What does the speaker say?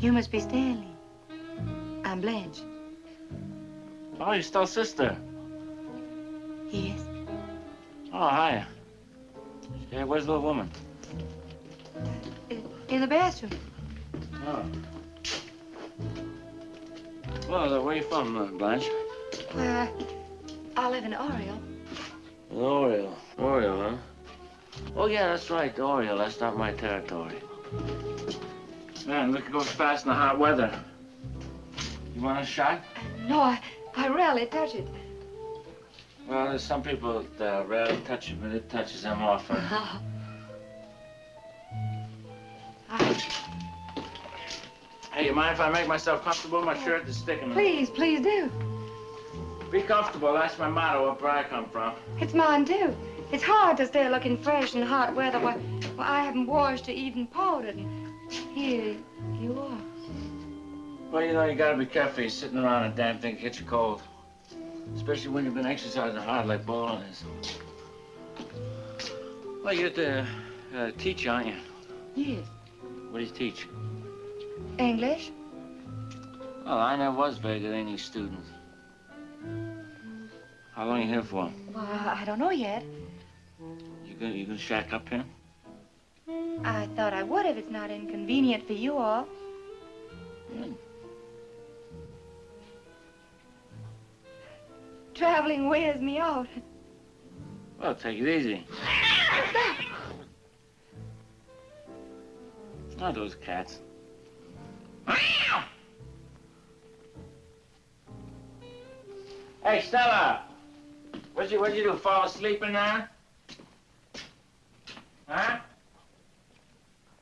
You must be Stanley. I'm Blanche. Oh, you're still sister? Yes. Oh, hi. Hey, where's the little woman? In the bathroom. Oh. Well, where you from, Blanche? I live in Oriole. Oriole. Oriole, huh? Oh, yeah, that's right, Oriole. That's not my territory. Man, look, it goes fast in the hot weather. You want a shot? No, I rarely touch it. Well, there's some people that rarely touch it, but it touches them often. Hey, you mind if I make myself comfortable? My shirt is sticking. Please do. Be comfortable. That's my motto up where I come from. It's mine, too. It's hard to stay looking fresh in hot weather. Well, I haven't washed or even powdered. Here you are. Well, you know, you gotta be careful. You're sitting around a damn thing, get you cold. Especially when you've been exercising hard like Bolin is. Well, you're the teacher, aren't you? Yes. What do you teach? English. Well, I never was very good English student. How long are you here for? Well, I don't know yet. You gonna shack up here? I thought I would if it's not inconvenient for you all. Traveling wears me out. Well, take it easy. What's that? Oh, those cats. Hey, Stella! What'd you do, fall asleep in there?